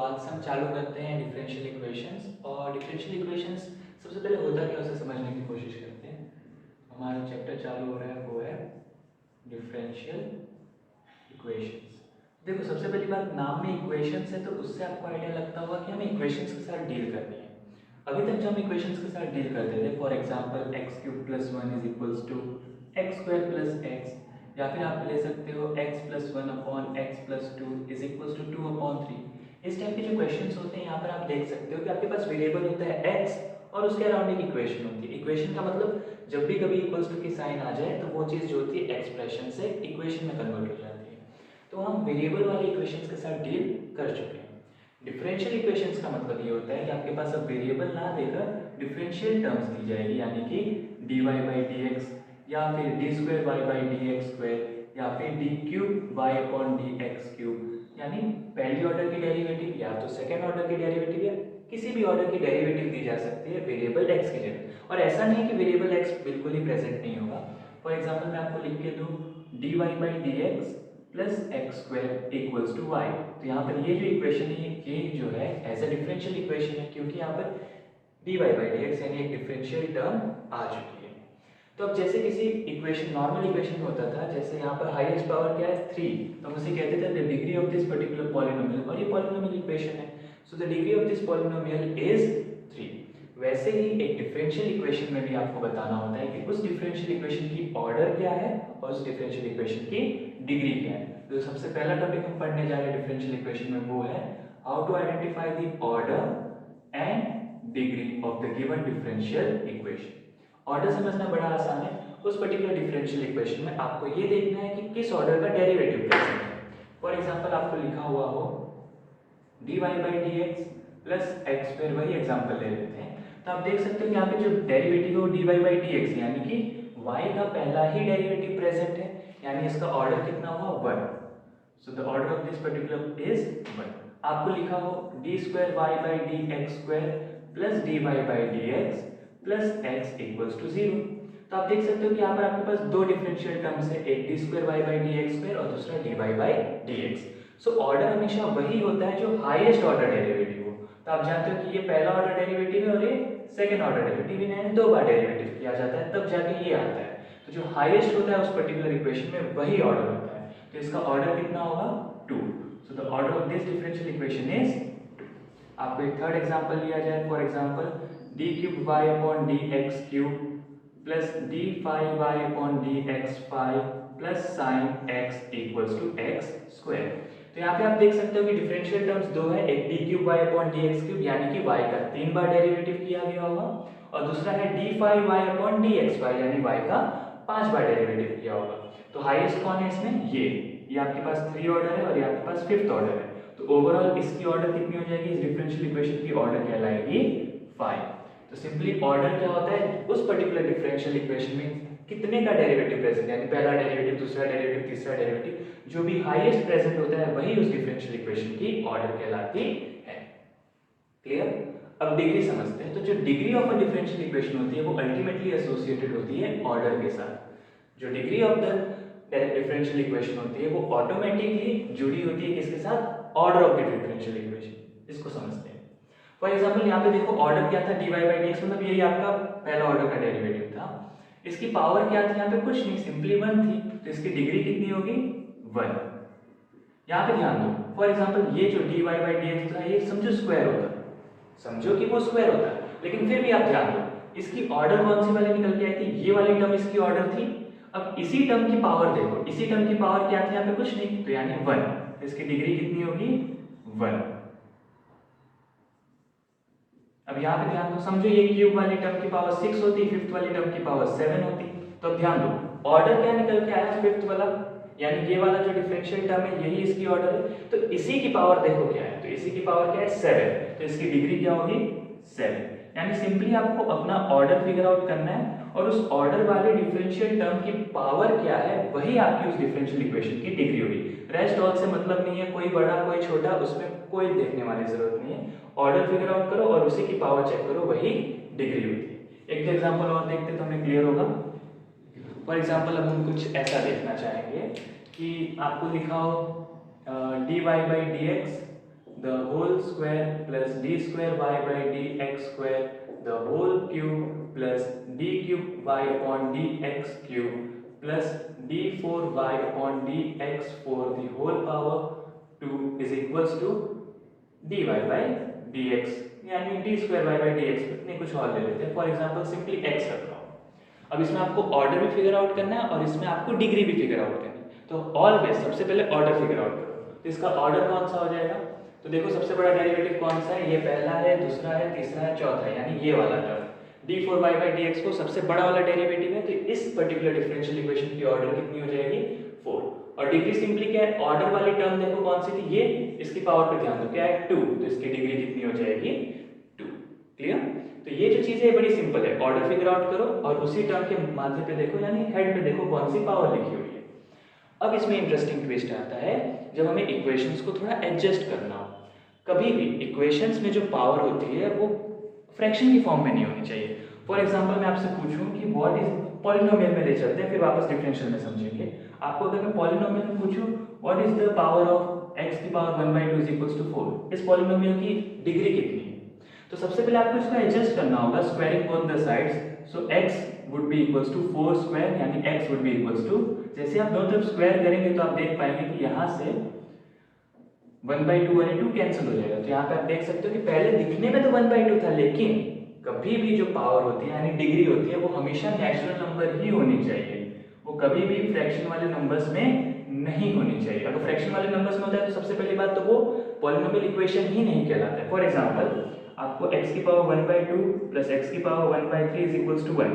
आज से हम चालू करते हैं डिफरेंशियल इक्वेशंस। और डिफरेंशियल इक्वेशंस सबसे पहले होता क्या है उसे समझने की कोशिश करते हैं। हमारा चैप्टर चालू हो रहा है वो है डिफरेंशियल इक्वेशंस। देखो सबसे पहली बात, नाम में इक्वेशंस है तो उससे आपको आइडिया लगता होगा कि हमें इक्वेशंस के साथ डील करनी है। अभी तक जब हम इक्वेशंस के साथ डील करते थे, for example x cube plus 1 is equals to x square plus x, या फिर आप ले सकते हो x plus 1 upon x plus 2 is equals to 2 upon 3। इस टाइप के जो क्वेश्चंस होते हैं यहाँ पर आप देख सकते हो कि आपके पास वेरिएबल होता है x और उसके अराउंड एक इक्वेशन होती है। इक्वेशन का मतलब जब भी कभी इक्वल्स टू की साइन आ जाए तो वो चीज़ जो होती है एक्सप्रेशन से इक्वेशन में कन्वर्ट हो जाती है। तो हम वेरिएबल वाले इक्वेशंस के साथ डील कर चुके हैं। डिफरेंशियल इक्वेशंस का मतलब ये होता है कि आपके पास अब वेरिएबल ना देकर डिफरेंशियल टर्म्स दी जाएगी, यानी कि dy बाई डी एक्स, या फिर d square y by D x square, या फिर d cube y upon d x cube, यानी पहली ऑर्डर की डेरिवेटिव या तो सेकेंड ऑर्डर की डेरिवेटिव या किसी भी ऑर्डर की डेरिवेटिव दी जा सकती है वेरिएबल x की जगह। और ऐसा नहीं है कि वेरिएबल x बिल्कुल ही प्रेजेंट नहीं होगा। फॉर एग्जाम्पल मैं आपको लिख के दूँ dy by D x plus x square equals to y, तो यहाँ पर ये जो इक्वेशन है ये जो है एज अ डिफरेंशियल इक्वेशन है, क्योंकि यहाँ पर dy बाई डी एक्स यानी एक डिफरेंशियल टर्म आ चुकी है। तो अब जैसे किसी इक्वेशन नॉर्मल इक्वेशन में होता था, जैसे यहाँ पर हाईएस्ट पावर क्या है 3, तो हम उसे कहते थे the degree of this particular polynomial, और ये पॉलिनोमियल इक्वेशन है, so the degree of this polynomial is 3। वैसे ही एक डिफरेंशियल इक्वेशन में भी आपको बताना होता है कि उस डिफरेंशियल इक्वेशन की ऑर्डर क्या है और उस डिफरेंशियल इक्वेशन की डिग्री क्या है। तो सबसे पहला टॉपिक हम पढ़ने जा रहे हैं डिफरेंशियल इक्वेशन में वो है how to identify the order and degree of the given differential equation. Order समझना बड़ा आसान है। उस पर्टिकुलर डिफरेंशियल इक्वेशन में आपको ये देखना है कि किस ऑर्डर का डेरिवेटिव प्रेजेंट है। फॉर एग्जांपल आपको लिखा हुआ हो dy by D x plus x square, वही एग्जांपल ले लेते हैं। तो आप देख सकते हो कि यहाँ पे जो डेरिवेटिव है वो dy बाई डी एक्स, यानी कि y का पहला ही डेरिवेटिव प्रेजेंट है, यानी इसका ऑर्डर कितना हुआ 1। So the order of this particular is 1। आपको लिखा हो d square y by D x square plus d y by D x plus x equals to 0। तो आप देख सकते हो कि यहाँ पर आपके पास दो डिफरेंशियल टर्म्स है, एक d square y by D x square और दूसरा d y by D x. So order हमेशा वही होता है जो हाईएस्ट ऑर्डर डेरिवेटिव हो। तो आप जानते हो कि ये पहला ऑर्डर डेरिवेटिव है और ये सेकंड ऑर्डर डेरिवेटिव, इन्हें दो बार डेरिवेटिव किया जाता है तब जाके ये आता है। तो जो हाईएस्ट होता है उस पर्टिकुलर इक्वेशन में वही ऑर्डर होता है, तो इसका ऑर्डर कितना होगा 2। So the order of this differential equation is 2। आपको एक थर्ड एग्जांपल लिया जाए, for example d cube y upon d x cube plus d five y upon d x five plus sine x equals to x square. तो यहाँ पे आप देख सकते हो कि डिफरेंशियल टर्म्स दो है, एक d cube y upon d x cube यानी कि वाई का 3 बार डेरिवेटिव किया गया होगा, और दूसरा है d five y upon d x five यानी वाई का 5 बार डेरिवेटिव किया होगा। तो हाईएस्ट कौन है इसमें, ये आपके पास 3 ऑर्डर है और ये आपके पास 5th ऑर्डर है। तो ओवरऑल इसकी ऑर्डर कितनी हो जाएगी, इस डिफरेंशियल इक्वेशन की ऑर्डर कहलाएगी 5। तो सिंपली ऑर्डर क्या होता है, उस पर्टिकुलर डिफरेंशियल इक्वेशन में कितने का डेरिवेटिव प्रेजेंट है, यानी पहला डेरिवेटिव, दूसरा डेरिवेटिव, तीसरा डेरिवेटिव, जो भी हाईएस्ट प्रेजेंट होता है वही उस डिफरेंशियल इक्वेशन की ऑर्डर कहलाती है। क्लियर। अब डिग्री समझते हैं। तो जो degree of a differential equation होती है वो अल्टीमेटली एसोसिएटेड होती है ऑर्डर के साथ। जो degree of the differential equation होती है वो ऑटोमेटिकली जुड़ी होती है किसके साथ, order of the differential equation. इसको समझते हैं। फॉर एग्जांपल यहाँ पे देखो ऑर्डर क्या था, dy बाई डी एक्स, मतलब यही आपका पहला ऑर्डर का डेरिवेटिव था। इसकी पावर क्या थी, यहाँ पे कुछ नहीं, सिंपली 1 थी, तो इसकी डिग्री कितनी होगी 1। यहाँ पे ध्यान दो, फॉर एग्जांपल ये जो dy बाई डी एक्स था ये समझो स्क्वायर होता, समझो कि वो स्क्वायर होता है, लेकिन फिर भी आप ध्यान दो इसकी ऑर्डर कौन सी वाली निकल के आई थी, ये वाली टर्म इसकी ऑर्डर थी। अब इसी टर्म की पावर देखो, इसी टर्म की पावर क्या थी, यहाँ पे कुछ नहीं, तो यानी 1, तो इसकी डिग्री कितनी होगी 1। अब यहाँ पे ध्यान दो, समझो ये क्यूब वाली टर्म की पावर 6 होती, 5th वाली टर्म की पावर 7 होती, तो अब ध्यान दो ऑर्डर क्या निकल के आया 5th वाला, यानी ये वाला जो डिफरेंशियल टर्म है यही इसकी ऑर्डर है। तो इसी की पावर देखो क्या है, तो इसी की पावर क्या है 7, तो इसकी डिग्री क्या होगी 7। यानी सिंपली आपको अपना ऑर्डर फिगर आउट करना है और उस ऑर्डर वाले डिफरेंशियल टर्म की पावर क्या है वही आपकी उस डिफरेंशियल इक्वेशन की डिग्री होगी। रेस्ट ऑल से मतलब नहीं है, कोई बड़ा कोई छोटा उसमें कोई देखने वाली जरूरत नहीं है। ऑर्डर फिगर आउट करो और उसी की पावर चेक करो, वही डिग्री होती है। एक एग्जांपल और देखते तो हमें क्लियर होगा। फॉर एग्जांपल अब हम कुछ ऐसा देखना चाहेंगे कि आपको लिखा हो dy by D x the whole square plus d square y by dx square the whole cube plus d cube y upon dx cube plus d4y upon dx4 the whole power 2 is equals to dy by dx, यानी d square y by dx इतने कुछ और ले लेते हैं. For example simply x रख रहा हूँ. अब इसमें आपको ऑर्डर भी फिगर आउट करना है और इसमें आपको डिग्री भी फिगर आउट करनी है. तो ऑलवेज सबसे पहले ऑर्डर फिगर आउट करो. तो इसका ऑर्डर कौन सा हो जाएगा? तो देखो सबसे बड़ा डेरिवेटिव कौन सा है? ये पहला है, दूसरा है, तीसरा है, चौथा है, यानी ये वाला टर्म d4y by dx को सबसे बड़ा वाला डेरिवेटिव है. तो इस पर्टिकुलर डिफरेंशियल इक्वेशन की ऑर्डर कितनी हो जाएगी? 4. और डिग्री सिंपली क्या है? ऑर्डर वाली टर्म देखो कौन सी थी? ये. इसकी पावर पे ध्यान दो, क्या है? 2. तो इसकी डिग्री कितनी हो जाएगी? 2. क्लियर? तो ये जो चीज है बड़ी सिंपल है. ऑर्डर फिगर आउट करो और उसी टर्म के माध्य पे देखो, यानी हेड पे देखो कौन सी पावर लिखी हुई है. अब इसमें इंटरेस्टिंग ट्विस्ट आता है जब हमें इक्वेशंस को थोड़ा एडजस्ट करना हो. कभी भी इक्वेशंस में जो पावर होती है वो फ्रैक्शन की फॉर्म में नहीं होनी चाहिए. फॉर एग्जांपल मैं आपसे पूछूं कि व्हाट इज पॉलिनोमियल में ले चलते हैं, फिर वापस डिफरेंशियल में समझेंगे. आपको अगर मैं पॉलिनोमियल में पूछूं what is the power of x की पावर 1/2 इज इक्वल्स टू 4, इस पॉलिनोमियल की डिग्री कितनी है? तो सबसे पहले आपको इसको एडजस्ट करना होगा, squaring both the sides. So x would be equals to 4 square, यानी x would be equals to, जैसे आप दोनों तरफ स्क्वायर करेंगे तो आप देख पाएंगे कि यहाँ से 1/2 और 2 कैंसिल हो जाएगा. तो यहाँ पे आप देख सकते हो कि पहले दिखने में तो 1/2 था, लेकिन कभी भी जो पावर होती है यानी डिग्री होती है वो हमेशा नेचुरल नंबर ही होनी चाहिए. वो कभी भी फ्रैक्शन वाले नंबर्स में नहीं होनी चाहिए. अगर फ्रैक्शन वाले नंबर्स में होता है तो सबसे पहली बात तो वो पॉलिनोमियल इक्वेशन ही नहीं कहलाता है. फॉर एग्जांपल आपको x की पावर 1/2 प्लस x की पावर 1/3 इज इक्वल्स टू 1,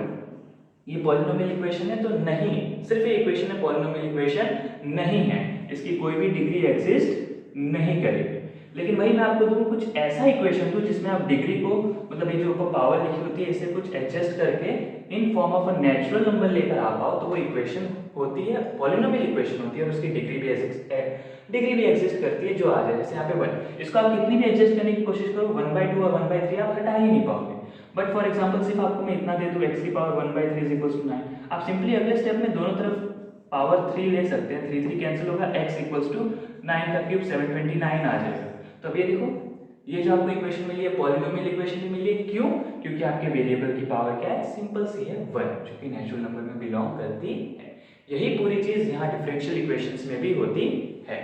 ये पॉलिनोमियल इक्वेशन है? तो नहीं, सिर्फ ये इक्वेशन है, पॉलिनोमियल इक्वेशन नहीं है. इसकी कोई भी डिग्री एग्जिस्ट नहीं करेगी. लेकिन वही मैं आपको दूं कुछ ऐसा इक्वेशन दूं जिसमें आप डिग्री को, मतलब ये जो ऊपर पावर लिखी होती है, इसे कुछ एडजस्ट करके in form of a natural number लेकर आ पाओ, तो वो इक्वेशन होती है पॉलिनोमियल इक्वेशन होती है और उसकी डिग्री भी एग्जिस्ट करती है जो आ जाए. जैसे यहाँ पे 1, इसको आप कितनी भी एडजस्ट करने की कोशिश करो, 1/2 और 1/3 आप हटा ही नहीं पाओगे. बट फॉर एग्जांपल सिर्फ आपको मैं इतना दे दूं x की पावर 1/3 इज इक्वल्स टू 9, आप सिंपली अगले स्टेप में दोनों तरफ पावर 3 ले सकते हैं. 3 3 कैंसिल होगा, x इक्वल्स टू 9 का क्यूब 729 आ जाएगा. तो अब ये देखो, ये जो आपको इक्वेशन मिली है पॉलिनोमियल इक्वेशन भी मिली है. क्यों? क्योंकि आपके वेरिएबल की पावर क्या है? सिंपल सी है 1, जो कि नेचुरल नंबर में बिलोंग करती है. यही पूरी चीज यहाँ डिफरेंशियल इक्वेशंस में भी होती है.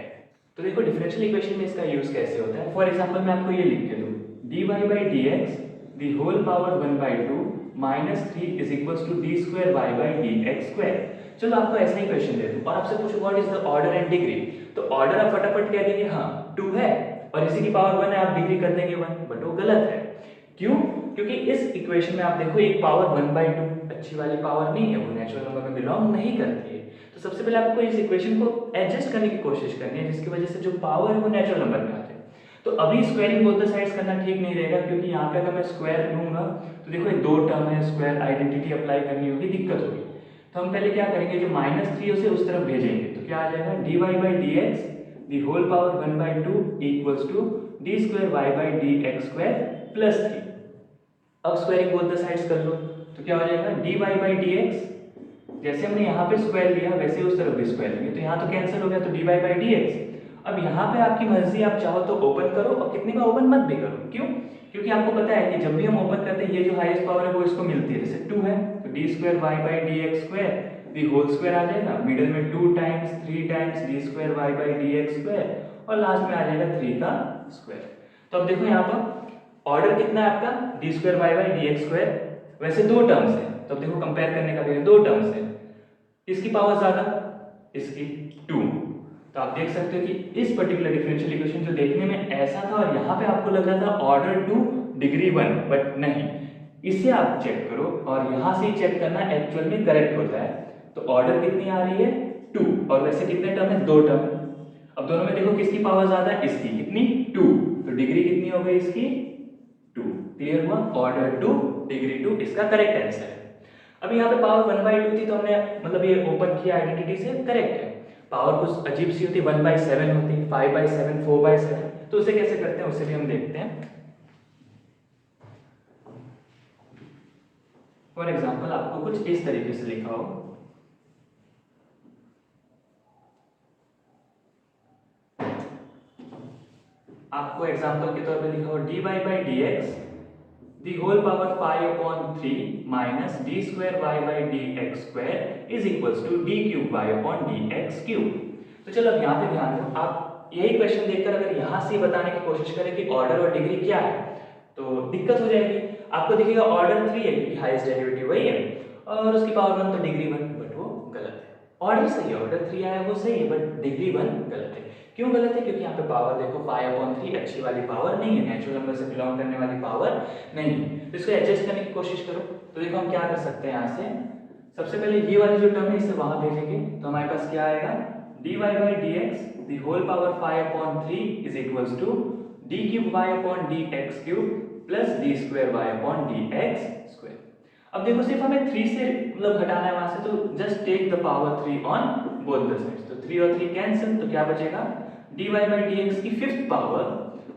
तो देखो डिफरेंशियल इक्वेशन में इसका यूज कैसे होता है. फॉर एग्जांपल मैं आपको ये लिख के दूं, dy by dx the whole power 1/2 minus 3 is equals to d square y by dx square. चलो आपको ऐसा ही क्वेश्चन दे दूं और आपसे पूछो what is the order and degree. तो ऑर्डर आप फटाफट कह देंगे हाँ 2 है और इसी की पावर 1 है, आप डिग्री कर देंगे 1, बट वो गलत है. क्यों? क्योंकि इस इक्वेशन में आप देखो एक पावर 1/2 अच्छी वाली पावर नहीं है, वो नेचुरल नंबर में बिलोंग नहीं करती है. तो सबसे पहले आपको इस इक्वेशन को एडजस्ट करने की कोशिश करनी है जिसकी वजह से जो पावर है वो नेचुरल नंबर में आ जाए. तो अभी स्क्वायरिंग बोथ द साइड्स करना ठीक नहीं रहेगा, क्योंकि यहाँ पे अगर मैं स्क्वायर लूंगा तो देखो ये दो टर्म है, स्क्वायर आइडेंटिटी अप्लाई करनी होगी, दिक्कत होगी. तो हम पहले क्या करेंगे, जो -3 उसे उस तरफ भेजेंगे. तो क्या आ जाएगा, dy by dx the whole power 1/2 equals to d square y by dx square plus 3. अब स्क्वायरिंग बोथ द साइड्स कर लो तो क्या हो जाएगा, dy by dx, जैसे हमने यहाँ पे स्क्वायर लिया वैसे उस तरफ भी स्क्वायर लेंगे. तो यहाँ तो कैंसिल हो गया, तो dy by dx. अब यहाँ पे आपकी मर्जी, आप चाहो तो ओपन करो और कितने का ओपन मत भी करो. क्यों? क्योंकि आपको पता है कि जब भी हम ओपन करते हैं ये जो हाईएस्ट पावर है वो इसको मिलती है. जैसे 2 है तो d square y by dx square the whole square आ जाएगा, मिडिल में 2 times 3 times d square y by dx square और लास्ट में आ जाएगा 3 का स्क्वायर. तो अब देखो यहाँ पर ऑर्डर कितना है आपका, d square y by dx square. वैसे दो टर्म्स है तो अब देखो कंपेयर करने का भी दो टर्म्स है, इसकी पावर ज्यादा, इसकी 2. तो आप देख सकते हो कि इस पर्टिकुलर डिफरेंशियल इक्वेशन जो देखने में ऐसा था और यहाँ पे आपको लग रहा था ऑर्डर 2 डिग्री 1, बट नहीं, इसे आप चेक करो और यहाँ से चेक करना एक्चुअल में करेक्ट होता है. तो ऑर्डर कितनी आ रही है 2 और वैसे कितने टर्म है, 2 टर्म. अब दोनों में देखो किसकी पावर ज्यादा है, इसकी. कितनी, 2. तो डिग्री कितनी हो गई इसकी, 2. क्लियर हुआ, ऑर्डर 2 डिग्री 2 इसका करेक्ट आंसर है. अभी यहाँ पे पावर 1/2 थी तो हमने मतलब ये ओपन किया आइडेंटिटी से, करेक्ट है. पावर कुछ अजीब सी होती, 1/7 होती, 5/7, 4/7. तो उसे कैसे करते हैं उसे भी हम देखते हैं. फॉर एग्जाम्पल आपको कुछ इस तरीके से लिखा हो, आपको एग्जांपल के तौर पे लिखा हो dy by dx the whole power 5/3 minus d square y by dx square is equals to d cube y upon dx cube। तो चलो अब यहाँ पे ध्यान दो, आप यही क्वेश्चन देखकर अगर यहाँ से बताने की कोशिश करें कि ऑर्डर और डिग्री क्या है तो दिक्कत हो जाएगी। आपको दिखेगा ऑर्डर 3 है क्योंकि हाईएस्ट डेरिवेटिव वही है और उसकी पावर 1 तो डिग्री 1, बट वो गलत है। ऑर्डर सही है, ऑर्डर 3 आया वो सही है, बट डिग्री 1 गलत है। क्यों गलत है? क्योंकि यहाँ पे पावर देखो 5/3 अच्छी वाली पावर नहीं है, नेचुरल नंबर से बिलोंग करने वाली पावर नहीं है। तो इसको एडजस्ट करने की कोशिश करो। तो देखो हम क्या कर सकते हैं, यहाँ से सबसे पहले ये वाली जो टर्म है इसे वहां भेजेंगे तो हमारे पास क्या आएगा, dy by dx the whole power 5/3 is equals to d cube y upon dx cube plus d square y upon dx square। अब देखो सिर्फ हमें 3 से मतलब हटाना है वहां से, तो just take the power 3 on both the sides. तो 3 और 3 कैंसिल, तो क्या बचेगा dy by dx की 5th पावर।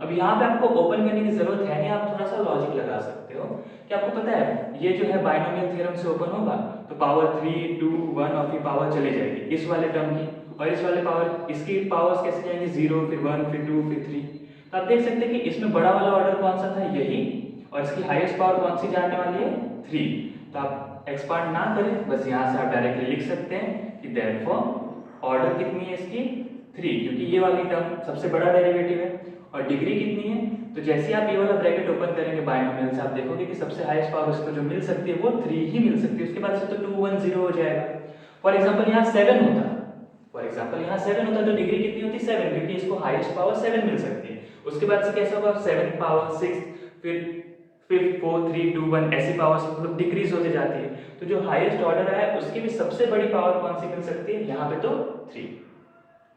अब यहाँ पे आपको ओपन करने की जरूरत है नहीं, आप थोड़ा सा लॉजिक लगा सकते हो कि आपको पता है ये जो है बाइनोमियल थ्योरम से ओपन होगा तो पावर 3 2 1 और फिर पावर चली जाएगी इस वाले टर्म की, और इस वाले पावर इसकी पावर्स कैसे जाएंगी 0 फिर 1 फिर 2 फिर 3। तो आप देख सकते हैं कि इसमें बड़ा वाला ऑर्डर कौन सा था, यही, और इसकी हाईएस्ट पावर कौन सी जाने वाली है 3। तो आप एक्सपांड ना करें, बस यहाँ से आप डायरेक्टली लिख सकते हैं कि देयरफॉर ऑर्डर कितनी है इसकी 3, क्योंकि ये वाली टर्म सबसे बड़ा डेरिवेटिव है, और डिग्री कितनी है। तो जैसे आप ये वाला ब्रैकेट ओपन करेंगे बाइनोमियल से, आप देखोगे कि सबसे हाईएस्ट पावर इसको जो मिल सकती है वो 3 ही मिल सकती है, उसके बाद से तो 2 1 0 हो जाएगा। फॉर एग्जांपल यहाँ 7 होता, तो डिग्री कितनी होती 7, क्योंकि इसको हाईएस्ट पावर 7 मिल सकती है। उसके बाद से कैसा होगा 7 पावर 6 फिर 5 4 3 2 1 ऐसी पावर्स मतलब डिक्रीज होते जाती है। तो जो हाईएस्ट ऑर्डर है उसकी भी सबसे बड़ी पावर कौन सी मिल सकती है, यहाँ पे तो 3।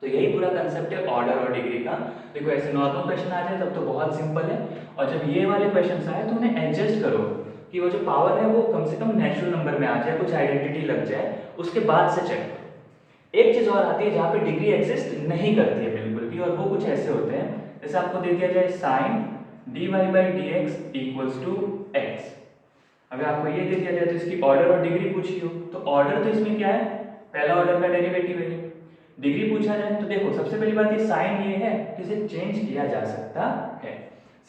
तो यही पूरा कंसेप्ट है ऑर्डर और डिग्री का। देखो ऐसे नॉर्मल क्वेश्चन आ जाए तब तो बहुत सिंपल है, और जब ये वाले क्वेश्चन आए तो उन्हें एडजस्ट करो कि वो जो पावर है वो कम से कम नेचुरल नंबर में आ जाए, कुछ आइडेंटिटी लग जाए, उसके बाद से चेक करो। एक चीज और आती है जहाँ पे डिग्री एग्जिस्ट नहीं करती है बिल्कुल भी, और वो कुछ ऐसे होते हैं जैसे आपको दे दिया जाए sine dy by dx equals to x। अगर आपको ये दे दिया जाए तो इसकी ऑर्डर और डिग्री पूछी हो, तो ऑर्डर तो इसमें क्या है, पहला ऑर्डर का डेरिवेटिव है। डिग्री पूछा जाए तो देखो सबसे पहली बात ये साइन ये है कि इसे चेंज किया जा सकता है,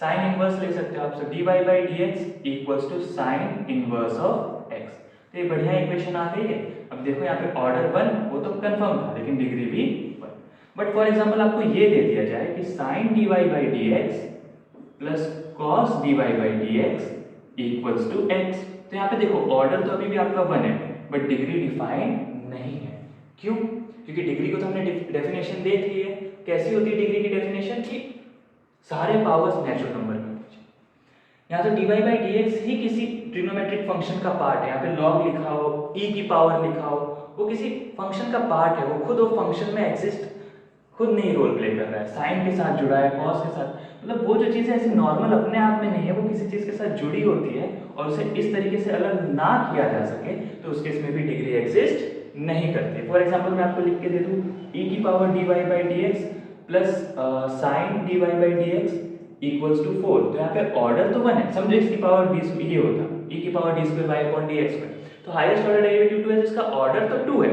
साइन इनवर्स ले सकते हो आप। dy by dx equals to sine inverse of x। तो ये बढ़िया इक्वेशन आ गई है। अब देखो यहाँ पे ऑर्डर 1 वो तो कंफर्म था, लेकिन डिग्री भी 1। बट फॉर एग्जांपल आपको ये दे दिया जाए कि sine dy by dx plus cos dy by dx equals to x। तो यहाँ पे देखो ऑर्डर तो अभी भी आपका 1 है, बट डिग्री डिफाइन नहीं है। क्यों? क्योंकि डिग्री को तो हमने डेफिनेशन देख ली है। कैसी होती है डिग्री की डेफिनेशन, कि सारे पावर्स नेचुरल नंबर में होने चाहिए। यहाँ तो dy by dx ही किसी ट्रिग्नोमेट्रिक फंक्शन का पार्ट है, यहाँ पे log लिखा हो, e की पावर लिखा हो, वो किसी फंक्शन का पार्ट है, वो खुद वो फंक्शन में एग्जिस्ट खुद नहीं रोल प्ले कर रहा है, साइन के साथ जुड़ा है, कॉस के साथ, मतलब वो जो चीज़ ऐसी नॉर्मल अपने आप में नहीं है, वो किसी चीज़ के साथ जुड़ी होती है, और उसे इस तरीके से अलग ना किया जा सके तो उस केस में भी डिग्री एग्जिस्ट नहीं करती। फॉर एग्जांपल मैं आपको लिख के दे दूं e की power dy by dx plus sine dy by dx equals to 4। तो यहाँ पे ऑर्डर तो 1 है, समझो इसकी पावर d ये होता e की power d square y upon dx square, तो हाईएस्ट ऑर्डर डेरिवेटिव 2 है, तो इसका ऑर्डर तो 2 है,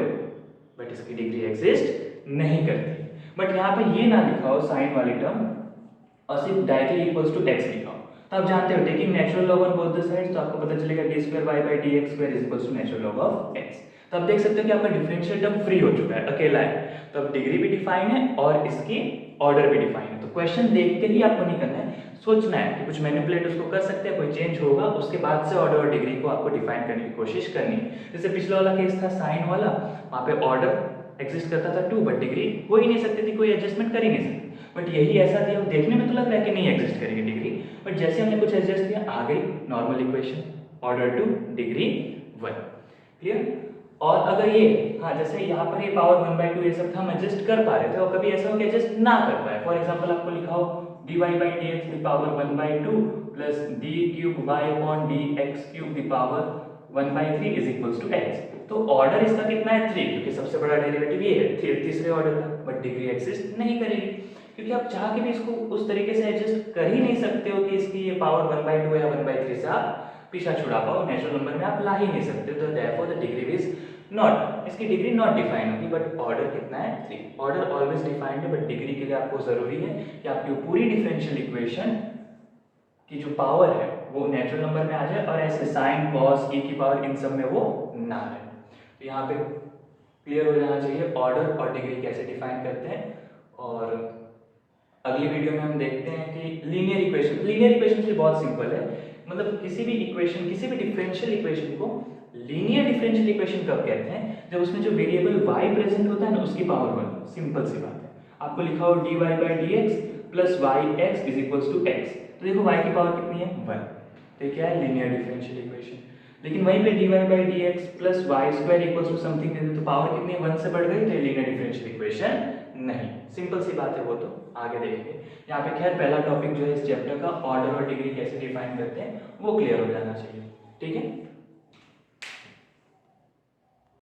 बट इसकी डिग्री एग्जिस्ट नहीं करती। बट यहाँ पे ये ना लिखा हो साइन वाली टर्म और सिर्फ डायरेक्टली इक्वल्स टू x लिखा हो, तो आप जानते हो taking natural log on both the sides, तो आपको पता चलेगा d square y by dx square is equals to natural log of x। तो आप देख सकते हो कि आपका डिफरेंशियल टर्म फ्री हो चुका है, अकेला है, तो अब डिग्री भी डिफाइन है और इसकी ऑर्डर भी डिफाइन है। तो क्वेश्चन देख के ही आपको नहीं करना है, सोचना है कि कुछ मैनिपुलेट उसको कर सकते हैं, कोई चेंज होगा, उसके बाद से ऑर्डर और डिग्री को आपको डिफाइन करने की कोशिश करनी है। जैसे पिछला वाला केस था साइन वाला, वहाँ पे ऑर्डर एग्जिस्ट करता था 2, बट डिग्री हो ही नहीं सकती थी, कोई एडजस्टमेंट कर ही नहीं सकती। बट यही ऐसा दिया, देखने में तो लग रहा है कि नहीं एग्जिस्ट करेगी डिग्री, बट जैसे हमने कुछ एडजस्ट किया आ गई normal equation, order 2 degree 1। Clear? और अगर ये जैसे यहाँ पर ये पावर 1/2 ये सब था, हम एडजस्ट कर पा रहे थे, और कभी ऐसा हो कि एडजस्ट ना कर पाए। फॉर एग्जांपल आपको लिखा हो dy by dx की power 1/2 plus d cube y upon dx cube की power 1/3 is equals to x। तो ऑर्डर इसका कितना है 3, क्योंकि सबसे बड़ा डेरिवेटिव ये है तीसरे ऑर्डर का, बट डिग्री एग्जिस्ट नहीं करेगी, क्योंकि आप चाह के भी इसको उस तरीके से एडजस्ट कर ही नहीं सकते हो कि इसकी ये पावर 1/2 या 1/3 से आप पीछा छुड़ा पाओ, नेचुरल नंबर में आप ला ही नहीं सकते, तो therefore the degree is not, इसकी डिग्री नॉट डिफाइन होगी, बट ऑर्डर कितना है 3। ऑर्डर ऑलवेज डिफाइंड है, बट डिग्री के लिए आपको जरूरी है कि आपकी पूरी डिफरेंशियल इक्वेशन की जो पावर है वो नेचुरल नंबर में आ जाए और ऐसे साइन कॉस e की पावर इन सब में वो ना रहे। तो यहाँ पे क्लियर हो जाना चाहिए ऑर्डर और डिग्री कैसे डिफाइन करते हैं। और अगली वीडियो में हम देखते हैं कि लीनियर इक्वेशन भी बहुत सिंपल है, मतलब किसी भी इक्वेशन, किसी भी डिफरेंशियल इक्वेशन को लीनियर डिफरेंशियल इक्वेशन कब कहते हैं, जब उसमें जो वेरिएबल y प्रेजेंट होता है ना उसकी पावर 1। सिंपल सी बात है, आपको लिखा हो dy by D x plus y x is equals to x, तो देखो y की पावर कितनी है 1, तो क्या है लीनियर डिफरेंशियल इक्वेशन। लेकिन वहीं पे dy by D x plus Y square equals to something दे दे तो पावर कितनी है 1 से बढ़ गई, तो लीनियर डिफरेंशियल इक्वेशन नहीं। सिंपल सी बात है, वो तो आगे देखेंगे। यहाँ पे खैर पहला टॉपिक जो है इस चैप्टर का ऑर्डर और डिग्री कैसे डिफाइन करते हैं वो क्लियर हो जाना चाहिए, ठीक है।